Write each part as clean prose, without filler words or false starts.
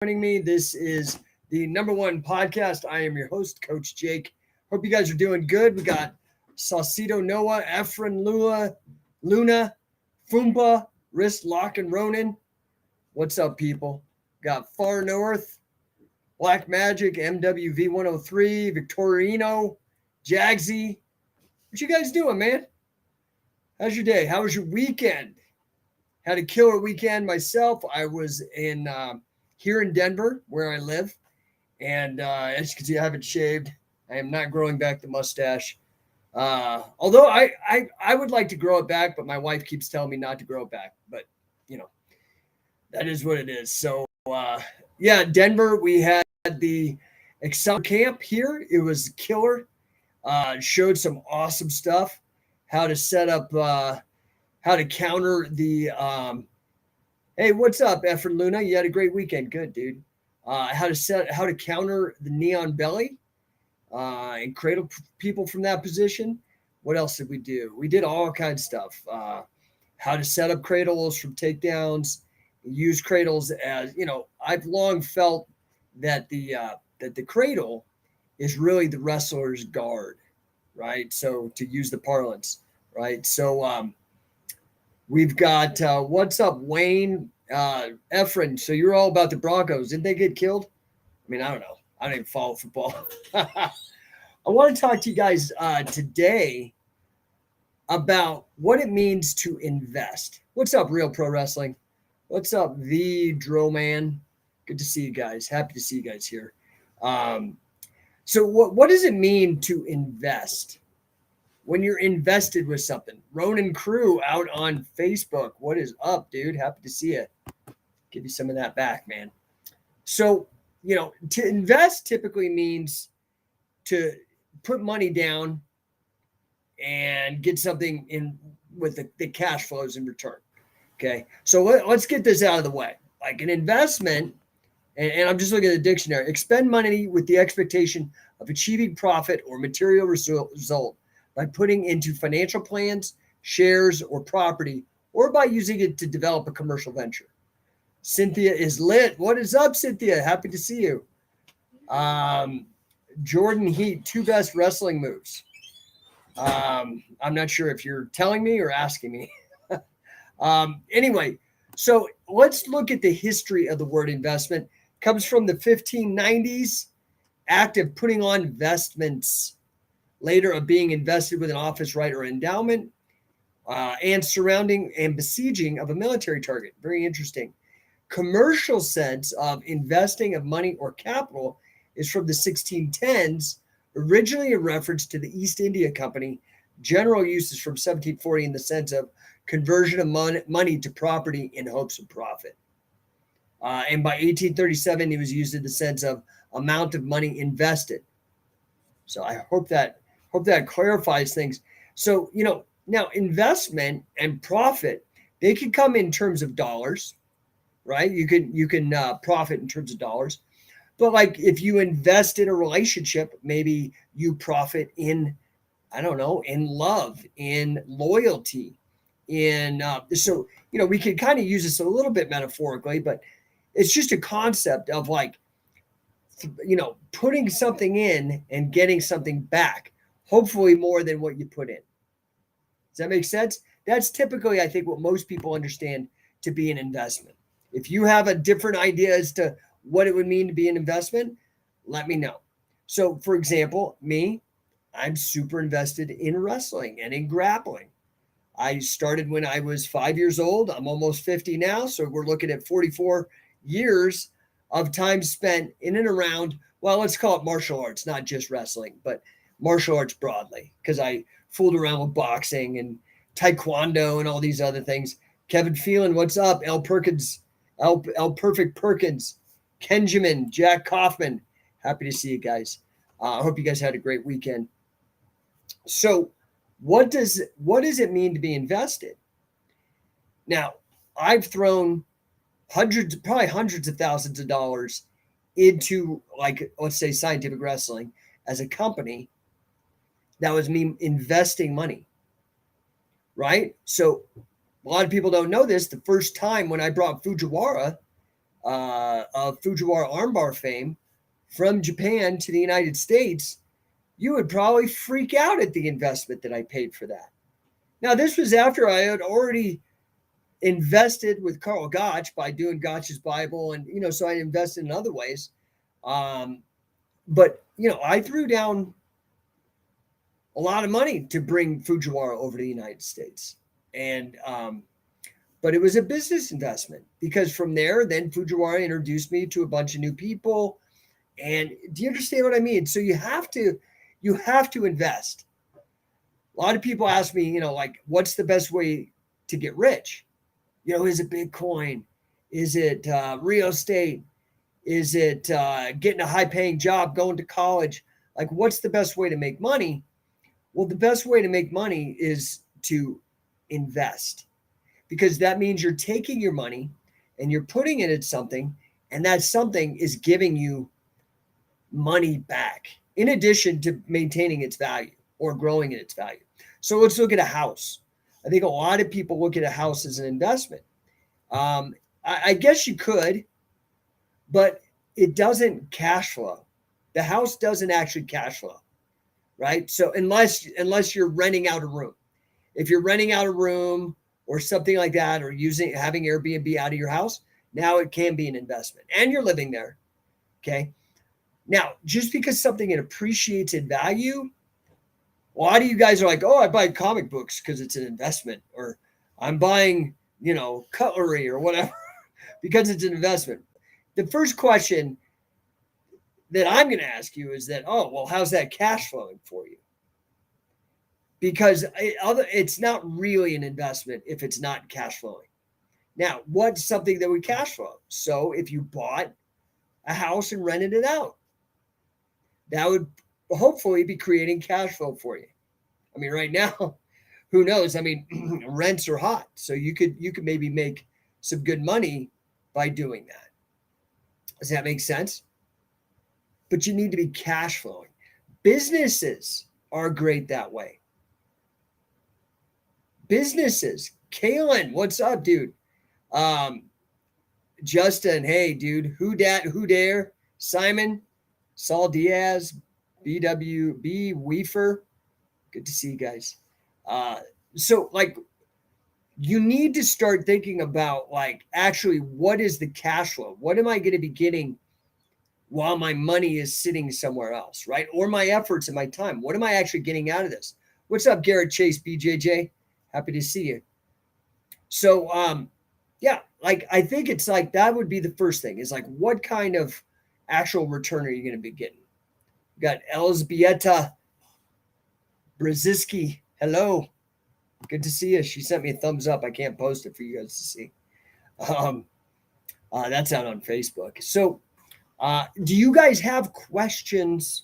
joining me. This is the number one podcast. I am your host, Coach Jake. Hope you guys are doing good. We got Saucedo Noah, Efren Luna, Fumba, Wrist Lock and Ronan. What's up, people? Got Far North, Black Magic, MWV 103, Victorino, Jagsy. What you guys doing, man? How's your day? How was your weekend? Had a killer weekend myself. I was in here in Denver, where I live, and as you can see, I haven't shaved. I am not growing back the mustache. Although I would like to grow it back, but my wife keeps telling me not to grow it back. But that is what it is. So yeah, Denver. We had the Excel camp here. It was killer. Showed some awesome stuff. How to set up. How to counter the hey, what's up, Efren Luna? You had a great weekend. Good, dude. How to counter the neon belly and cradle people from that position. What else did we do? We did all kinds of stuff. How to set up cradles from takedowns, use cradles as, I've long felt that the cradle is really the wrestler's guard, right? So to use the parlance, right? So we've got what's up, Wayne, Efren. So you're all about the Broncos. Didn't they get killed? I mean, I don't know. I don't even follow football. I want to talk to you guys today about what it means to invest. What's up, Real Pro Wrestling? What's up, The Drill Man? Good to see you guys. Happy to see you guys here. So what does it mean to invest? When you're invested with something. Ronan Crew out on Facebook. What is up, dude? Happy to see you. Give you some of that back, man. So, to invest typically means to put money down and get something in with the cash flows in return. Okay. So let's get this out of the way. Like an investment, and I'm just looking at the dictionary, expend money with the expectation of achieving profit or material result by putting into financial plans, shares, or property, or by using it to develop a commercial venture. Cynthia is lit. What is up, Cynthia? Happy to see you. Jordan Heat, two best wrestling moves. I'm not sure if you're telling me or asking me. Anyway, so let's look at the history of the word investment. It comes from the 1590s, act of putting on investments. Later of being invested with an office, right, or endowment, and surrounding and besieging of a military target. Very interesting. Commercial sense of investing of money or capital is from the 1610s, originally a reference to the East India Company. General use is from 1740 in the sense of conversion of money to property in hopes of profit. And by 1837, it was used in the sense of amount of money invested. So I hope that clarifies things. So, now investment and profit, they can come in terms of dollars, right? You can profit in terms of dollars. But like if you invest in a relationship, maybe you profit in, I don't know, in love, in loyalty, in so, we can kind of use this a little bit metaphorically, but it's just a concept of like, putting something in and getting something back. Hopefully more than what you put in. Does that make sense? That's typically, I think, what most people understand to be an investment. If you have a different idea as to what it would mean to be an investment, let me know. So, for example, me, I'm super invested in wrestling and in grappling. I started when I was 5 years old. I'm almost 50 now. So we're looking at 44 years of time spent in and around, well, let's call it martial arts, not just wrestling, but martial arts broadly, because I fooled around with boxing and taekwondo and all these other things. Kevin Phelan, what's up? L. Perkins, L. Perfect Perkins, Kenjamin, Jack Kaufman. Happy to see you guys. I hope you guys had a great weekend. So what does it mean to be invested? Now, I've thrown probably hundreds of thousands of dollars into, like, let's say Scientific Wrestling as a company. That was me investing money, right? So a lot of people don't know this. The first time when I brought Fujiwara of Fujiwara armbar fame from Japan to the United States, you would probably freak out at the investment that I paid for that. Now, this was after I had already invested with Carl Gotch by doing Gotch's Bible, and so I invested in other ways. But I threw down a lot of money to bring Fujiwara over to the United States, and but it was a business investment, because from there, then Fujiwara introduced me to a bunch of new people. And do you understand what I mean? So you have to invest. A lot of people ask me, like, what's the best way to get rich? Is it Bitcoin? Is it real estate? Is it getting a high-paying job, going to college? Like, what's the best way to make money? Well, the best way to make money is to invest, because that means you're taking your money and you're putting it in something, and that something is giving you money back in addition to maintaining its value or growing in its value. So let's look at a house. I think a lot of people look at a house as an investment. I guess you could, but it doesn't cash flow. The house doesn't actually cash flow, right? So unless you're renting out a room, if you're renting out a room or something like that, or having Airbnb out of your house, now it can be an investment, and you're living there. Okay. Now, just because something appreciates in value, a lot of you guys are like, oh, I buy comic books because it's an investment, or I'm buying, cutlery or whatever because it's an investment. The first question that I'm going to ask you is that, oh, well, how's that cash flowing for you? Because it's not really an investment if it's not cash flowing. Now, what's something that would cash flow? So if you bought a house and rented it out, that would hopefully be creating cash flow for you. I mean, right now, who knows? I mean, rents are hot, so you could maybe make some good money by doing that. Does that make sense? But you need to be cash flowing. Businesses are great that way. Businesses. Kalen, what's up, dude? Justin, hey, dude. Who dare? Simon, Saul Diaz, BWB, Weefer. Good to see you guys. So, like, you need to start thinking about, like, actually, what is the cash flow? What am I going to be getting while my money is sitting somewhere else, right? Or my efforts and my time. What am I actually getting out of this? What's up, Garrett Chase, BJJ? Happy to see you. So, yeah, like, I think it's like that would be the first thing, is like, what kind of actual return are you going to be getting? You got Elzbieta Brzezinski. Hello. Good to see you. She sent me a thumbs up. I can't post it for you guys to see. That's out on Facebook. So, do you guys have questions?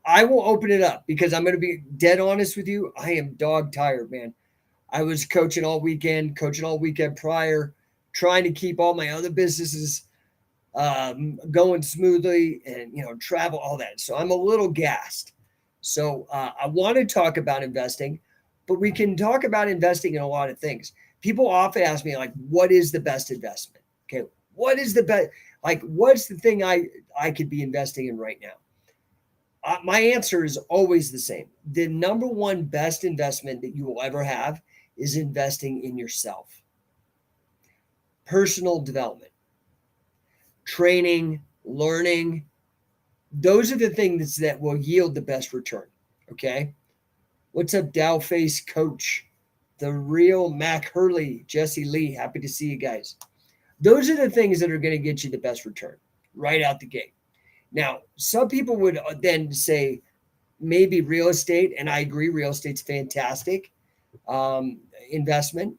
I will open it up, because I'm going to be dead honest with you. I am dog tired, man. I was coaching all weekend prior, trying to keep all my other businesses going smoothly, and travel, all that. So I'm a little gassed. So I want to talk about investing, but we can talk about investing in a lot of things. People often ask me, like, what is the best investment? Okay. What is the best? Like, what's the thing I could be investing in right now? My answer is always the same. The number one best investment that you will ever have is investing in yourself. Personal development, training, learning. Those are the things that will yield the best return. Okay. What's up, Dowface Coach? The real Mac Hurley, Jesse Lee. Happy to see you guys. Those are the things that are going to get you the best return right out the gate. Now, some people would then say maybe real estate, and I agree, real estate's fantastic investment.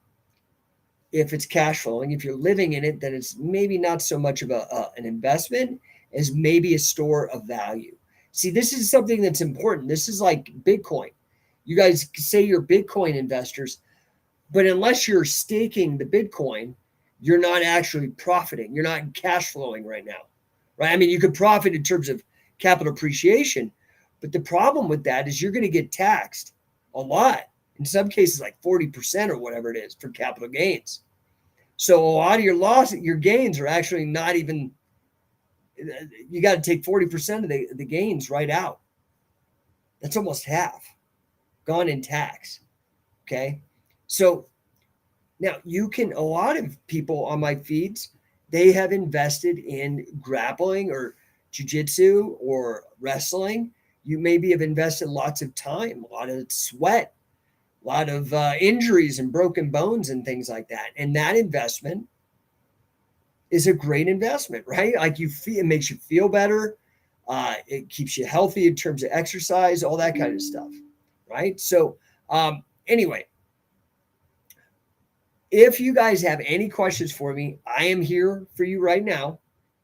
If it's cash flowing, if you're living in it, then it's maybe not so much of an investment as maybe a store of value. See, this is something that's important. This is like Bitcoin. You guys say you're Bitcoin investors, but unless you're staking the Bitcoin, you're not actually profiting. You're not cash flowing right now, right? I mean, you could profit in terms of capital appreciation, but the problem with that is you're going to get taxed a lot. In some cases, like 40% or whatever it is for capital gains. So a lot of your gains are actually not even, you got to take 40% of the gains right out. That's almost half gone in tax. Okay. So now a lot of people on my feeds, they have invested in grappling or jujitsu or wrestling. You maybe have invested lots of time, a lot of sweat, a lot of injuries and broken bones and things like that. And that investment is a great investment, right? Like it makes you feel better. It keeps you healthy in terms of exercise, all that kind of stuff, right? So anyway, if you guys have any questions for me, I am here for you right now.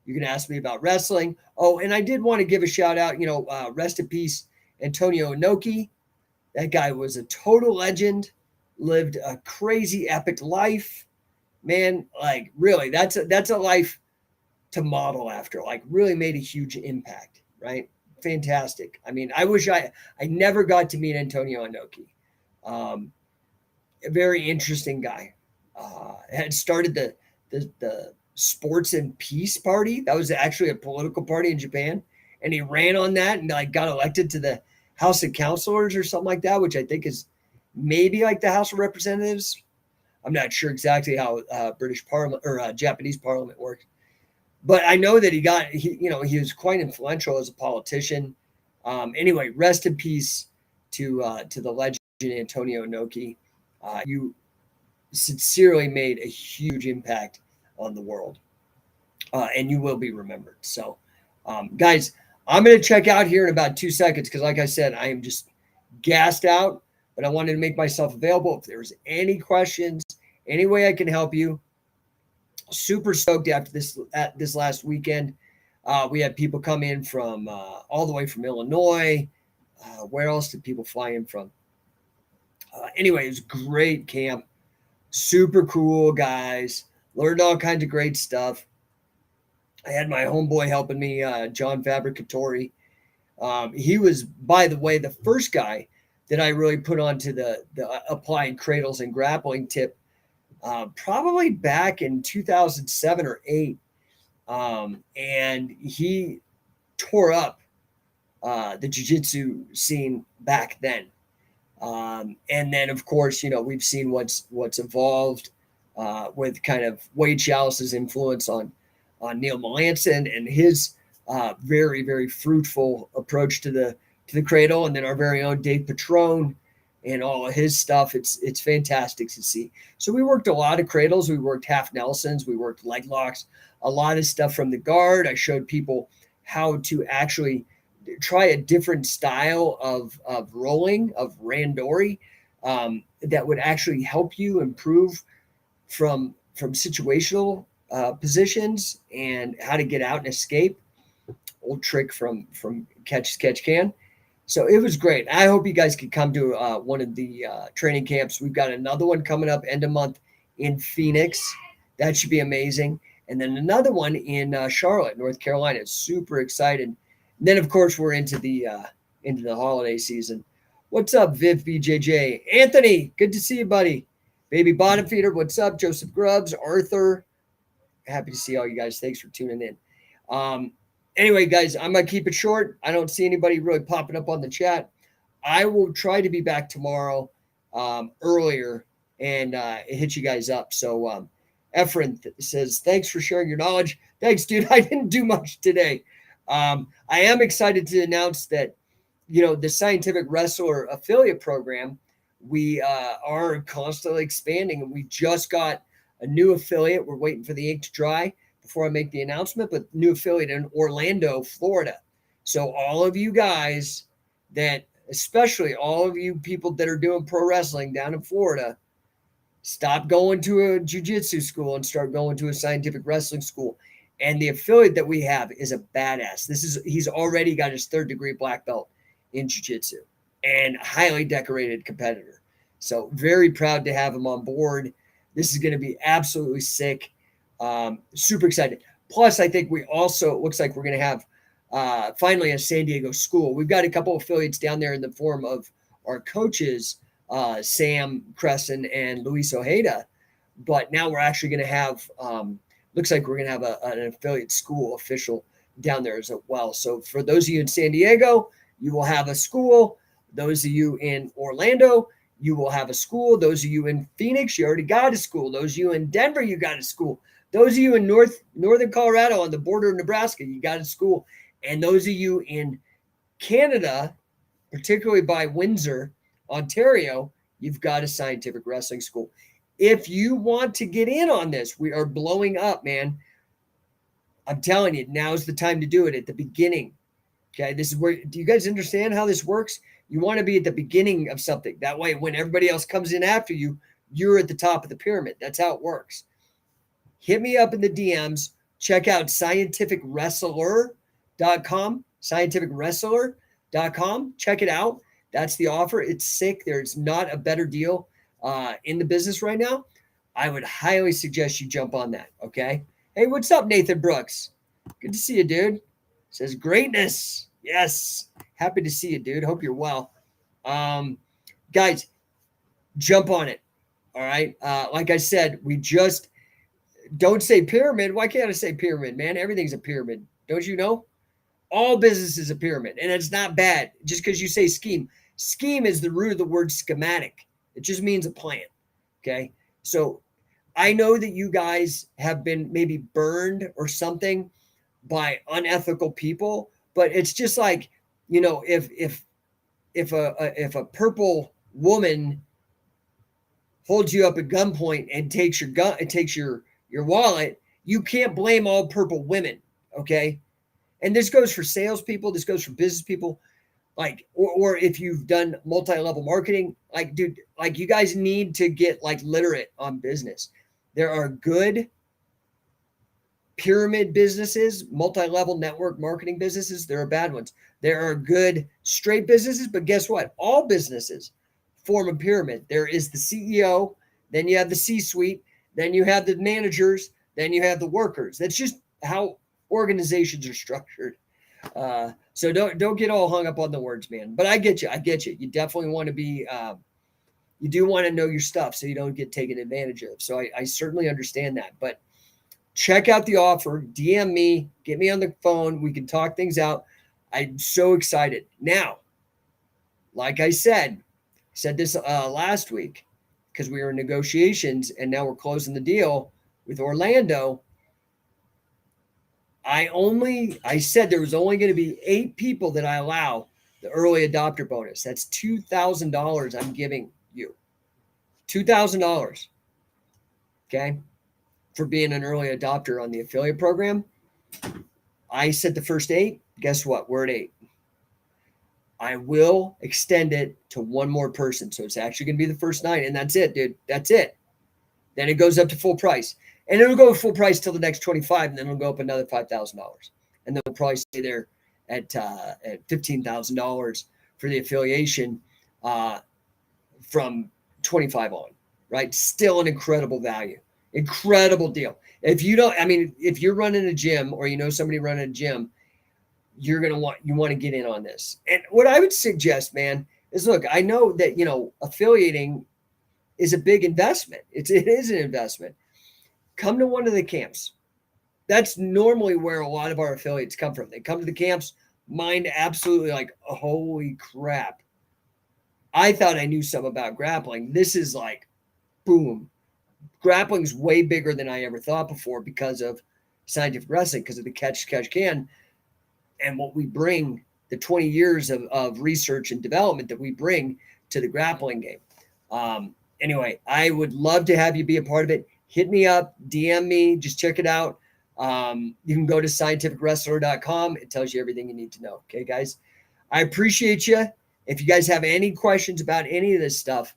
You can ask me about wrestling. Oh, and I did want to give a shout out, rest in peace, Antonio Inoki. That guy was a total legend, lived a crazy epic life. Man, like really, that's a life to model after, like really made a huge impact, right? Fantastic. I mean, I wish I never got to meet Antonio Inoki. A very interesting guy. Had started the Sports and Peace Party. That was actually a political party in Japan, and he ran on that and like got elected to the House of Councilors or something like that, which I think is maybe like the House of Representatives. I'm not sure exactly how British Parliament or Japanese Parliament works, but I know that he was quite influential as a politician. Anyway, rest in peace to the legend Antonio Inoki. You sincerely made a huge impact on the world, and you will be remembered. So, guys, I'm going to check out here in about 2 seconds because, like I said, I am just gassed out, but I wanted to make myself available. If there's any questions, any way I can help you, super stoked after this last weekend. We had people come in from all the way from Illinois. Where else did people fly in from? Anyway, it was a great camp. Super cool guys. Learned all kinds of great stuff. I had my homeboy helping me, John Fabricatori. He was, by the way, the first guy that I really put onto the applying cradles and grappling tip, probably back in 2007 or 8. And he tore up the jiu-jitsu scene back then. And then, of course, we've seen what's evolved with kind of Wade Chalice's influence on Neil Melanson and his very, very fruitful approach to the cradle, and then our very own Dave Patrone and all of his stuff. It's fantastic to see. So we worked a lot of cradles. We worked half Nelsons. We worked leg locks, a lot of stuff from the guard. I showed people how to actually try a different style of rolling, of randori, that would actually help you improve from situational positions and how to get out and escape. Old trick from catch can. So it was great. I hope you guys could come to one of the training camps. We've got another one coming up end of month in Phoenix. That should be amazing. And then another one in Charlotte, North Carolina. Super excited. And then, of course, we're into the holiday season. What's up, Viv BJJ? Anthony, good to see you, buddy. Baby Bottom Feeder, what's up? Joseph Grubbs, Arthur. Happy to see all you guys. Thanks for tuning in. Anyway, guys, I'm going to keep it short. I don't see anybody really popping up on the chat. I will try to be back tomorrow earlier and hit you guys up. So Efren says, thanks for sharing your knowledge. Thanks, dude. I didn't do much today. I am excited to announce that, the Scientific Wrestler affiliate program, we are constantly expanding, and we just got a new affiliate. We're waiting for the ink to dry before I make the announcement, but new affiliate in Orlando, Florida. So all of you guys especially all of you people that are doing pro wrestling down in Florida, stop going to a jiu-jitsu school and start going to a scientific wrestling school. And the affiliate that we have is a badass. He's already got his 3rd degree black belt in jiu-jitsu and highly decorated competitor. So very proud to have him on board. This is going to be absolutely sick. Super excited. Plus, I think it looks like we're going to have finally a San Diego school. We've got a couple of affiliates down there in the form of our coaches, Sam Crescent and Luis Ojeda. but now we're actually going to have, looks like we're going to have an affiliate school official down there as well. So for those of you in San Diego, you will have a school. Those of you in Orlando, you will have a school. Those of you in Phoenix, you already got a school. Those of you in Denver, you got a school. Those of you in northern Colorado on the border of Nebraska, you got a school. And those of you in Canada, particularly by Windsor, Ontario, you've got a scientific wrestling school. If you want to get in on this, we are blowing up, man. I'm telling you, now's the time to do it, at the beginning. Okay, this is where, do you guys understand how this works? You want to be at the beginning of something. That way, when everybody else comes in after you, you're at the top of the pyramid. That's how it works. Hit me up in the DMs. Check out scientificwrestler.com, scientificwrestler.com. Check it out. That's the offer. It's sick. There's not a better deal in the business right now. I would highly suggest you jump on that, okay? Hey, what's up, Nathan Brooks? Good to see you, dude. Says greatness. Yes. Happy to see you, dude. Hope you're well. Guys, jump on it. All right. Like I said, we just don't say pyramid. Why can't I say pyramid, man? Everything's a pyramid. Don't you know? All business is a pyramid, and it's not bad just because you say scheme. Scheme is the root of the word schematic. It just means a plan. Okay. So I know that you guys have been maybe burned or something by unethical people, but it's just like, you know, if a purple woman holds you up at gunpoint and takes your gun, it takes your wallet, you can't blame all purple women, okay? And this goes for salespeople, this goes for business people, like, or if you've done multi-level marketing, like, dude, like, you guys need to get like literate on business. There are good pyramid businesses, multi-level network marketing businesses. There are bad ones. There are good straight businesses, but guess what? All businesses form a pyramid. There is the CEO, then you have the C-suite, then you have the managers, then you have the workers. That's just how organizations are structured. So don't get all hung up on the words, man. But I get you. I get you. You definitely want to be, you do want to know your stuff so you don't get taken advantage of. So I certainly understand that. But check out the offer. DM me. Get me on the phone. We can talk things out. I'm so excited. Now, like I said this last week because we were in negotiations and now we're closing the deal with Orlando. I said there was only going to be 8 people that I allow the early adopter bonus. That's $2,000 I'm giving you. $2,000. Okay. For being an early adopter on the affiliate program. I said the first 8. Guess what? We're at 8. I will extend it to one more person. So it's actually going to be the first 9. And that's it, dude. That's it. Then it goes up to full price. And it'll go full price till the next 25, and then it'll go up another $5,000. And then we'll probably stay there at $15,000 for the affiliation from 25 on, right? Still an incredible value. Incredible deal. If you're running a gym or you know somebody running a gym, you want to get in on this. And what I would suggest, man, is look, I know that, affiliating is a big investment. It is an investment. Come to one of the camps. That's normally where a lot of our affiliates come from. They come to the camps, mind absolutely like, oh, holy crap. I thought I knew something about grappling. This is like, boom. Grappling's way bigger than I ever thought before because of scientific wrestling, because of the catch can, and what we bring, the 20 years of research and development that we bring to the grappling game. Anyway, I would love to have you be a part of it. Hit me up, DM me, just check it out. You can go to scientificwrestler.com. It tells you everything you need to know. Okay, guys? I appreciate you. If you guys have any questions about any of this stuff,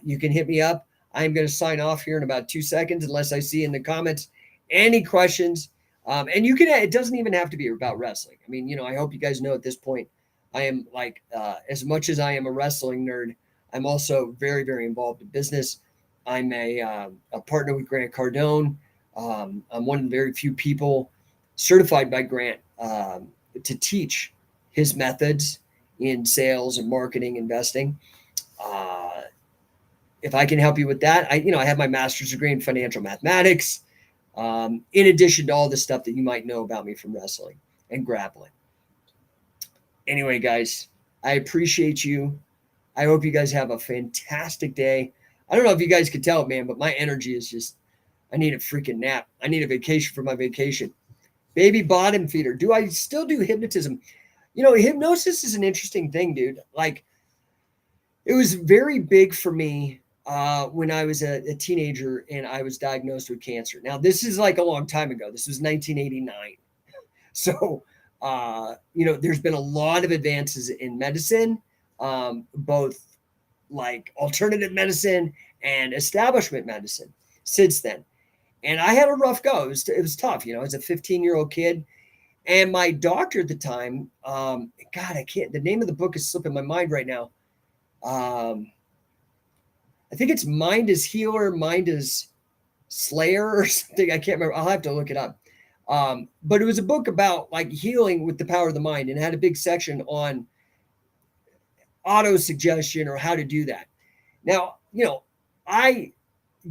you can hit me up. I'm going to sign off here in about 2 seconds unless I see in the comments any questions. And you can, it doesn't even have to be about wrestling. I mean, I hope you guys know at this point, I am like, as much as I am a wrestling nerd, I'm also very, very involved in business. I'm a partner with Grant Cardone. I'm one of the very few people certified by Grant to teach his methods in sales and marketing, investing. if I can help you with that, I have my master's degree in financial mathematics, in addition to all the stuff that you might know about me from wrestling and grappling. Anyway, guys, I appreciate you. I hope you guys have a fantastic day. I don't know if you guys can tell, man, but my energy is just, I need a freaking nap. I need a vacation for my vacation. Baby bottom feeder. Do I still do hypnotism? Hypnosis is an interesting thing, dude. Like, it was very big for me when I was a teenager and I was diagnosed with cancer. Now, this is like a long time ago. This was 1989. So, there's been a lot of advances in medicine, both like alternative medicine and establishment medicine since then. And I had a rough go. It was tough, as a 15-year-old kid. And my doctor at the time, God, I can't, the name of the book is slipping my mind right now. I think it's Mind is Healer, Mind is Slayer or something. I can't remember. I'll have to look it up. But it was a book about like healing with the power of the mind, and it had a big section on auto suggestion or how to do that. Now, I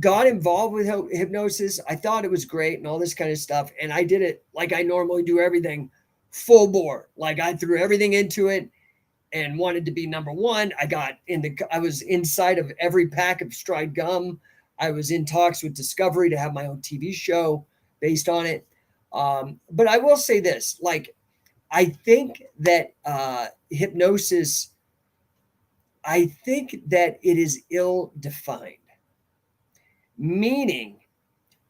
got involved with hypnosis. I thought it was great and all this kind of stuff. And I did it like I normally do everything, full bore. Like I threw everything into it and wanted to be number one. I was inside of every pack of Stride gum. I was in talks with Discovery to have my own TV show based on it. But I will say this, like, I think that hypnosis, I think that it is ill-defined. Meaning,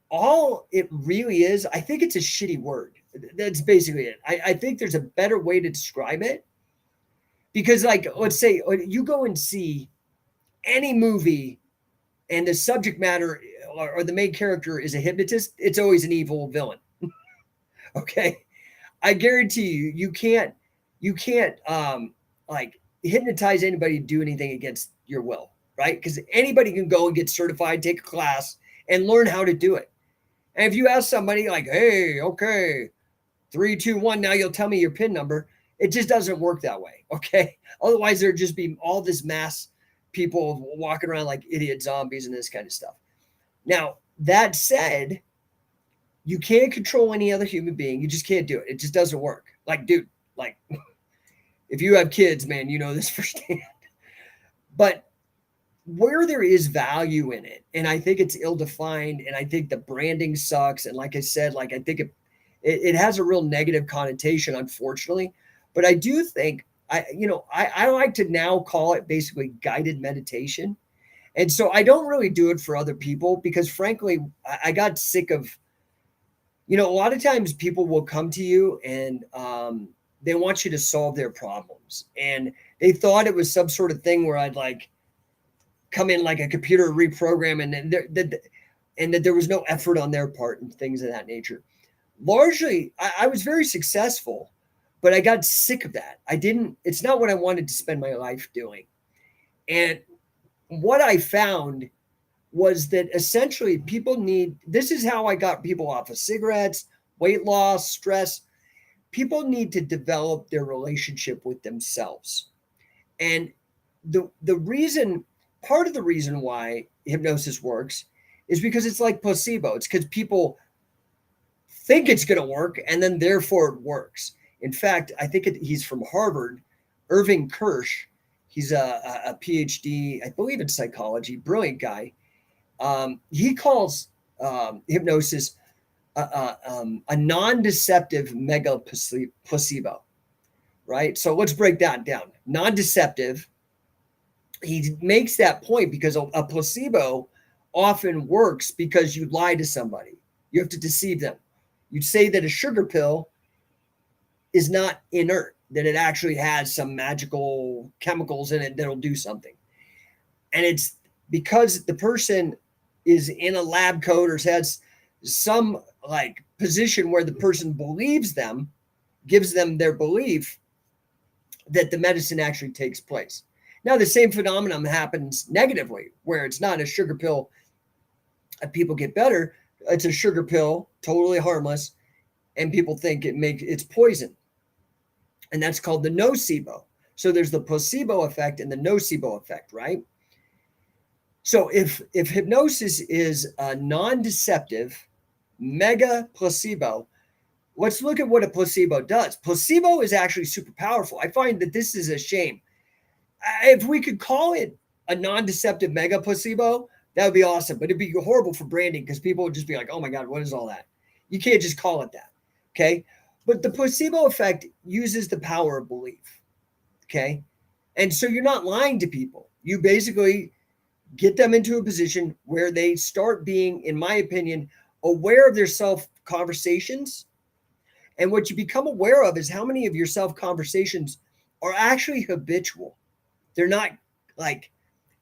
all it really is, I think it's a shitty word. That's basically it. I think there's a better way to describe it. Because, like, let's say you go and see any movie and the subject matter or the main character is a hypnotist, it's always an evil villain. Okay? I guarantee you can't like hypnotize anybody to do anything against your will, right? Because anybody can go and get certified, take a class, and learn how to do it. And if you ask somebody like, hey, okay, 3, 2, 1, now you'll tell me your PIN number, it just doesn't work that way, okay? Otherwise, there'd just be all this mass people walking around like idiot zombies and this kind of stuff. Now, that said, you can't control any other human being. You just can't do it. It just doesn't work. Like, dude, like, if you have kids, man, you know this firsthand. But where there is value in it, and I think it's ill-defined, and I think the branding sucks, and like I said, like I think it has a real negative connotation, unfortunately. But I do think I like to now call it basically guided meditation. And so I don't really do it for other people because frankly, I got sick of, a lot of times people will come to you and they want you to solve their problems. And they thought it was some sort of thing where I'd like come in like a computer reprogram and that there was no effort on their part and things of that nature. Largely, I was very successful, but I got sick of that. It's not what I wanted to spend my life doing. And what I found was that essentially this is how I got people off of cigarettes, weight loss, stress. People need to develop their relationship with themselves. And part of the reason why hypnosis works is because it's like placebo. It's because people think it's going to work and then therefore it works. In fact, I think he's from Harvard, Irving Kirsch. He's a PhD, I believe in psychology, brilliant guy. He calls hypnosis a non-deceptive mega placebo, right? So let's break that down. Non-deceptive, he makes that point because a placebo often works because you lie to somebody. You have to deceive them. You say that a sugar pill is not inert, that it actually has some magical chemicals in it that'll do something. And it's because the person is in a lab coat or has some like position where the person believes them, gives them their belief that the medicine actually takes place. Now, the same phenomenon happens negatively, where it's not a sugar pill and people get better. It's a sugar pill, totally harmless, and people think it's poison. And that's called the nocebo. So there's the placebo effect and the nocebo effect, right? So if hypnosis is a non-deceptive mega placebo, let's look at what a placebo does. Placebo is actually super powerful. I find that this is a shame. If we could call it a non-deceptive mega placebo, that would be awesome. But it'd be horrible for branding because people would just be like, "Oh my God, what is all that?" You can't just call it that. Okay. But the placebo effect uses the power of belief. Okay. And so you're not lying to people. You basically get them into a position where they start being, in my opinion, aware of their self conversations. And what you become aware of is how many of your self conversations are actually habitual. They're not like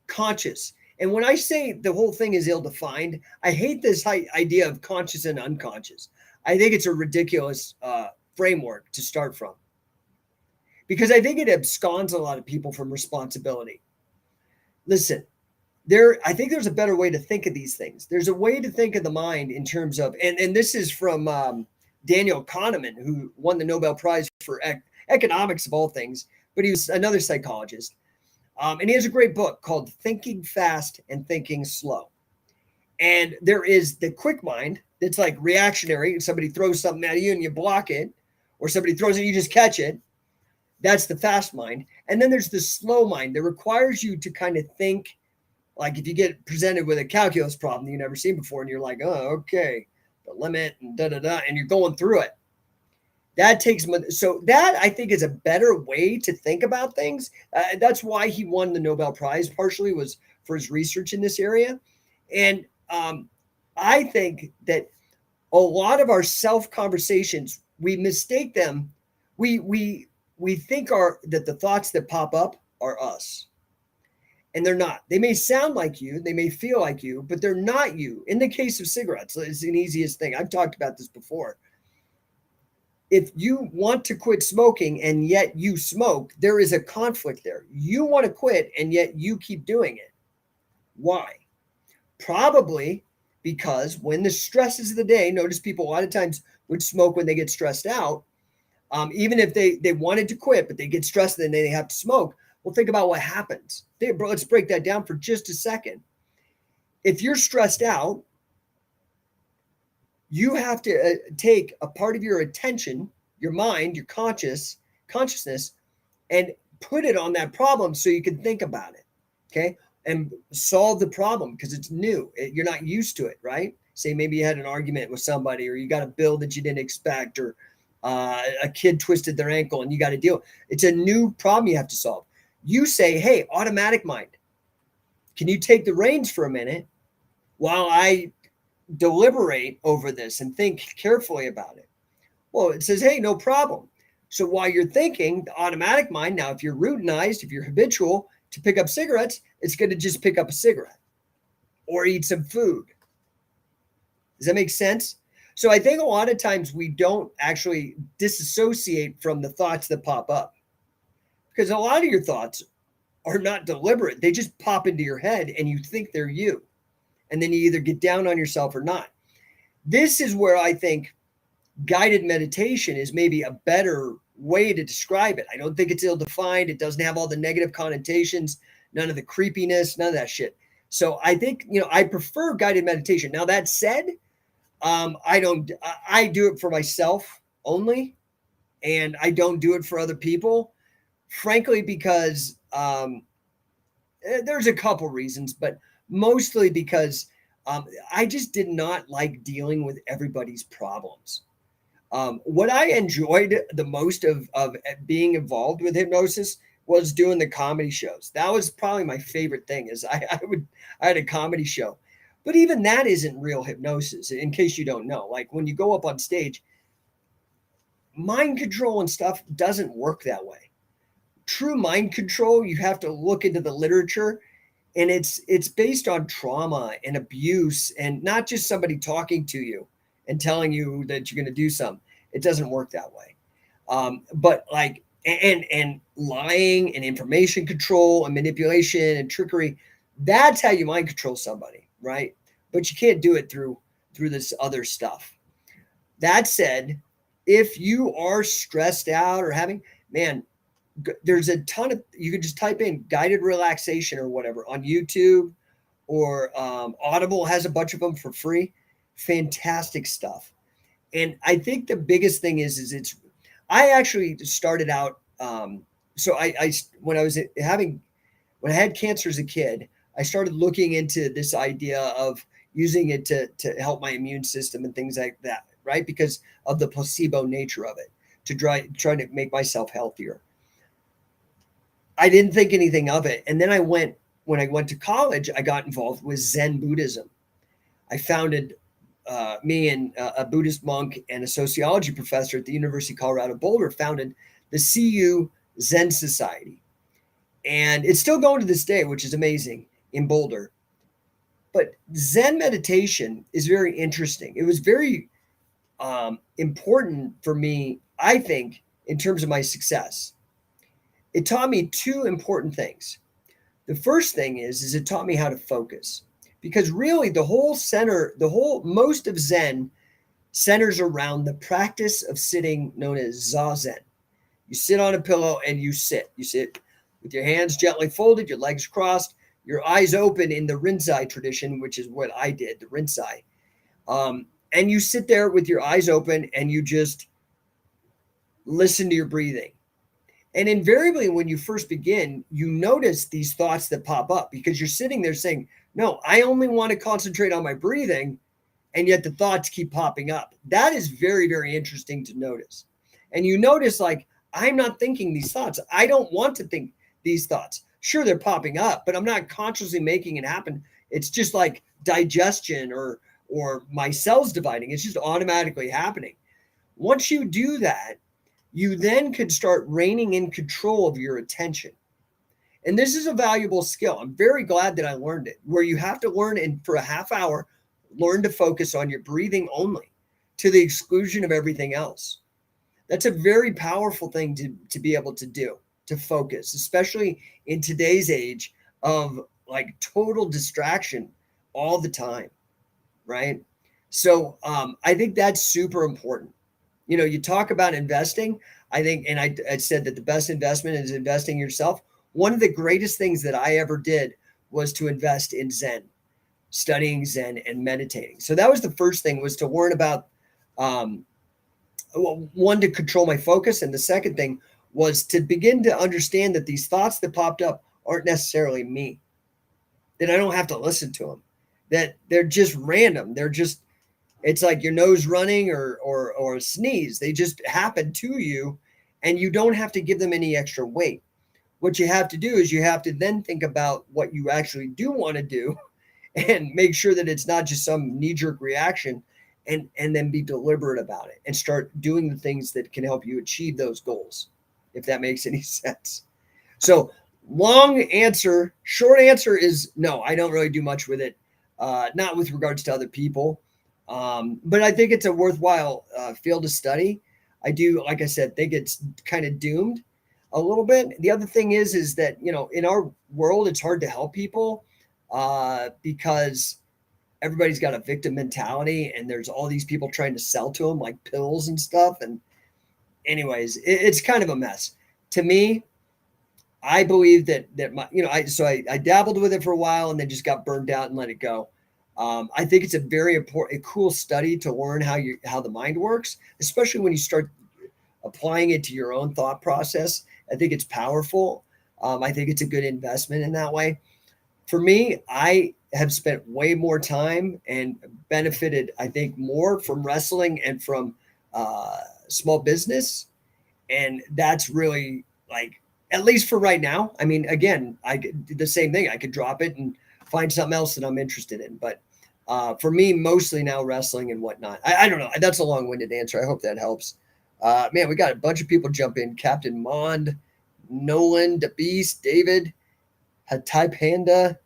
conscious. And when I say the whole thing is ill defined, I hate this idea of conscious and unconscious. I think it's a ridiculous framework to start from because I think it absconds a lot of people from responsibility. Listen, I think there's a better way to think of these things. There's a way to think of the mind in terms of, and this is from Daniel Kahneman, who won the Nobel Prize for economics of all things, but he was another psychologist. And he has a great book called Thinking Fast and Thinking Slow. And there is the quick mind that's like reactionary. Somebody throws something at you and you block it, or somebody throws it, you just catch it. That's the fast mind. And then there's the slow mind that requires you to kind of think. Like if you get presented with a calculus problem you've never seen before and you're like, oh, okay, the limit and da-da-da, and you're going through it. That takes, so that I think is a better way to think about things. That's why he won the Nobel Prize, partially was for his research in this area. And I think that a lot of our self-conversations, we mistake them. We think that the thoughts that pop up are us. And they're not. They may sound like you, they may feel like you, but they're not you. In the case of cigarettes, it's an easiest thing. I've talked about this before. If you want to quit smoking and yet you smoke, there is a conflict there. You want to quit and yet you keep doing it. Why? Probably because when the stresses of the day, notice people a lot of times would smoke when they get stressed out. Even if they wanted to quit, but they get stressed and then they have to smoke. Well, think about what happens. Let's break that down for just a second. If you're stressed out, you have to take a part of your attention, your mind, your consciousness, and put it on that problem so you can think about it, okay? And solve the problem because it's new. You're not used to it, right? Say maybe you had an argument with somebody or you got a bill that you didn't expect or a kid twisted their ankle and you got to deal. It's a new problem you have to solve. You say, hey, automatic mind, can you take the reins for a minute while I deliberate over this and think carefully about it? Well, it says, hey, no problem. So while you're thinking, the automatic mind, now, if you're routinized, if you're habitual to pick up cigarettes, it's going to just pick up a cigarette or eat some food. Does that make sense? So I think a lot of times we don't actually disassociate from the thoughts that pop up. Because a lot of your thoughts are not deliberate. They just pop into your head and you think they're you. And then you either get down on yourself or not. This is where I think guided meditation is maybe a better way to describe it. I don't think it's ill-defined. It doesn't have all the negative connotations, none of the creepiness, none of that shit. So I think, I prefer guided meditation. Now that said, I do it for myself only, and I don't do it for other people. Frankly, because there's a couple reasons, but mostly because I just did not like dealing with everybody's problems. What I enjoyed the most of being involved with hypnosis was doing the comedy shows. That was probably my favorite thing is I had a comedy show. But even that isn't real hypnosis, in case you don't know. Like when you go up on stage, mind control and stuff doesn't work that way. True mind control, you have to look into the literature, and it's based on trauma and abuse and not just somebody talking to you and telling you that you're going to do something. It doesn't work that way. But like, and lying and information control and manipulation and trickery, that's how you mind control somebody, right? But you can't do it through this other stuff. That said, if you are stressed out or there's a ton of, you can just type in guided relaxation or whatever on YouTube or Audible has a bunch of them for free. Fantastic stuff. And I think the biggest thing is I actually started out. So I when I was having when I had cancer as a kid, I started looking into this idea of using it to help my immune system and things like that, right? Because of the placebo nature of it, to try to make myself healthier. I didn't think anything of it. And then when I went to college, I got involved with Zen Buddhism. I founded me and a Buddhist monk and a sociology professor at the University of Colorado Boulder founded the CU Zen Society. And it's still going to this day, which is amazing, in Boulder. But Zen meditation is very interesting. It was very important for me, I think, in terms of my success. It taught me two important things. The first thing is it taught me how to focus, because really most of Zen centers around the practice of sitting, known as Zazen. You sit on a pillow and you sit. You sit with your hands gently folded, your legs crossed, your eyes open in the Rinzai tradition, which is what I did, the Rinzai. And you sit there with your eyes open and you just listen to your breathing. And invariably, when you first begin, you notice these thoughts that pop up because you're sitting there saying, no, I only want to concentrate on my breathing. And yet the thoughts keep popping up. That is very, very interesting to notice. And you notice, like, I'm not thinking these thoughts. I don't want to think these thoughts. Sure, they're popping up, but I'm not consciously making it happen. It's just like digestion or my cells dividing. It's just automatically happening. Once you do that, you then could start reining in control of your attention. And this is a valuable skill. I'm very glad that I learned it, where you have to learn, and for a half hour, learn to focus on your breathing only, to the exclusion of everything else. That's a very powerful thing to be able to do, to focus, especially in today's age of like total distraction all the time, right? So I think that's super important. You know, you talk about investing. I think, and I said that the best investment is investing in yourself. One of the greatest things that I ever did was to invest in Zen, studying Zen and meditating. So that was the first thing, was to learn about, one, to control my focus. And the second thing was to begin to understand that these thoughts that popped up aren't necessarily me, that I don't have to listen to them, that they're just random. They're just, it's like your nose running or a sneeze. They just happen to you and you don't have to give them any extra weight. What you have to do is you have to then think about what you actually do want to do and make sure that it's not just some knee-jerk reaction, and then be deliberate about it and start doing the things that can help you achieve those goals, if that makes any sense. So long answer, short answer is no, I don't really do much with it. Not with regards to other people. But I think it's a worthwhile field to study. I do, like I said, think it's kind of doomed a little bit. The other thing is that, you know, in our world, it's hard to help people because everybody's got a victim mentality and there's all these people trying to sell to them like pills and stuff. And anyways, it's kind of a mess. To me, I believe that my, you know, I dabbled with it for a while and then just got burned out and let it go. I think it's a very important, a cool study to learn how the mind works, especially when you start applying it to your own thought process. I think it's powerful. I think it's a good investment in that way. For me, I have spent way more time and benefited, I think, more from wrestling and from small business. And that's really, like, at least for right now. I mean, again, I did the same thing. I could drop it and find something else that I'm interested in. But for me, mostly now wrestling and whatnot. I don't know. That's a long-winded answer. I hope that helps. Man, we got a bunch of people jump in. Captain Mond, Nolan, the Beast, David, Hatai Panda,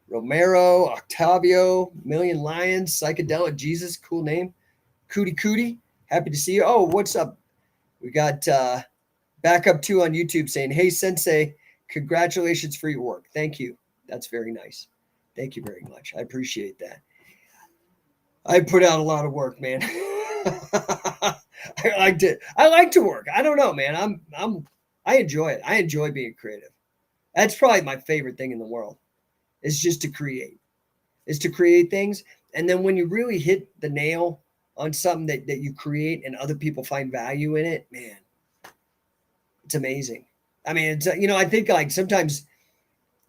Romero, Octavio, Million Lions, Psychedelic Jesus, cool name. Cootie Cootie, happy to see you. Oh, what's up? We got Backup 2 on YouTube saying, hey, Sensei, congratulations for your work. Thank you. That's very nice. Thank you very much. I appreciate that. I put out a lot of work, man. I like to work. I don't know, man. I enjoy it. I enjoy being creative. That's probably my favorite thing in the world. is just to create, is to create things. And then when you really hit the nail on something that you create and other people find value in it, man, it's amazing. I mean, it's, I think like sometimes,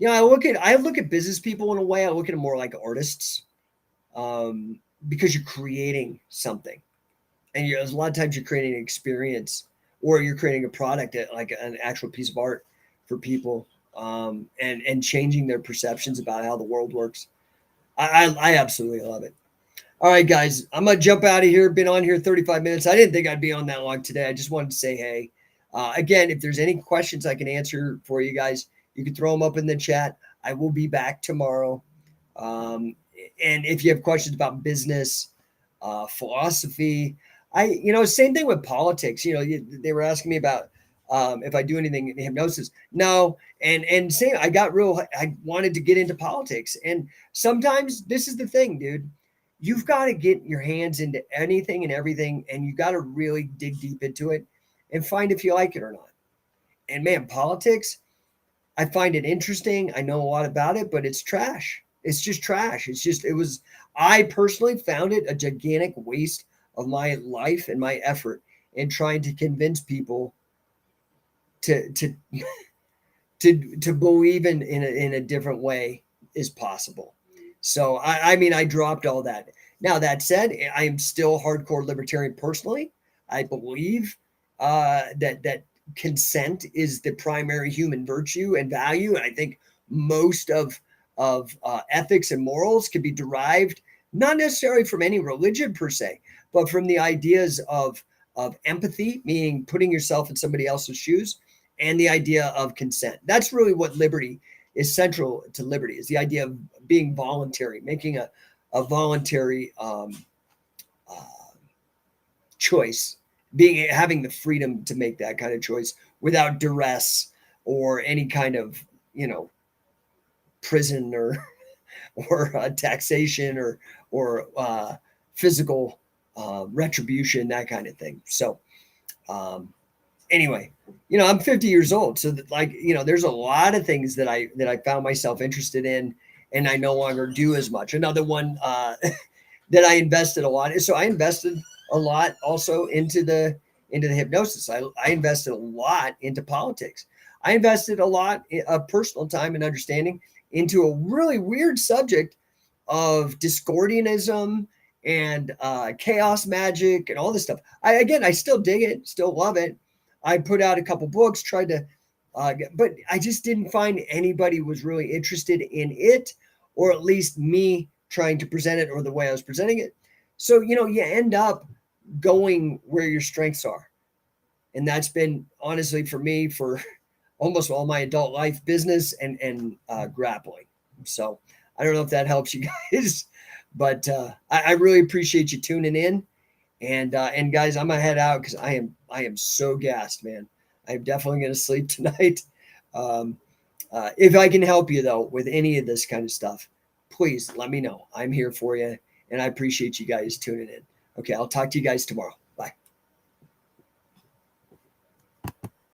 I look at business people in a way. I look at them more like artists, because you're creating something, and a lot of times you're creating an experience, or you're creating a product, like an actual piece of art for people, and changing their perceptions about how the world works. I absolutely love it. All right, guys, I'm gonna jump out of here. Been on here 35 minutes. I didn't think I'd be on that long today. I just wanted to say hey. Again, if there's any questions I can answer for you guys, you can throw them up in the chat. I will be back tomorrow. And if you have questions about business, philosophy, same thing with politics. They were asking me about if I do anything in hypnosis. No, and same. I wanted to get into politics, and sometimes this is the thing, dude. You've got to get your hands into anything and everything, and you got to really dig deep into it and find if you like it or not. And man, politics, I find it interesting. I know a lot about it, but it's trash. It's just trash. I personally found it a gigantic waste of my life and my effort in trying to convince people to believe in a different way is possible. So I dropped all that. Now that said, I am still hardcore libertarian personally. I believe that consent is the primary human virtue and value, and I think most of ethics and morals can be derived not necessarily from any religion per se, but from the ideas of empathy, meaning putting yourself in somebody else's shoes, and the idea of consent. That's really what liberty is central to liberty, is the idea of being voluntary, making a voluntary choice, having the freedom to make that kind of choice without duress or any kind of prison or taxation or physical retribution, that kind of thing. So anyway, I'm 50 years old, so there's a lot of things that I found myself interested in, and I no longer do as much. Another one that I invested a lot in. So I invested a lot also into the hypnosis. I invested a lot into politics. I invested a lot of personal time and understanding into a really weird subject of Discordianism and chaos magic and all this stuff. I still dig it, still love it. I put out a couple books, tried to, but I just didn't find anybody was really interested in it, or at least me trying to present it or the way I was presenting it. So, you end up going where your strengths are. And that's been, honestly, for me, for almost all my adult life, business and grappling. So I don't know if that helps you guys, but I really appreciate you tuning in. And guys, I'm gonna head out because I am so gassed, man. I'm definitely gonna sleep tonight. If I can help you though with any of this kind of stuff, please let me know. I'm here for you, and I appreciate you guys tuning in. Okay, I'll talk to you guys tomorrow.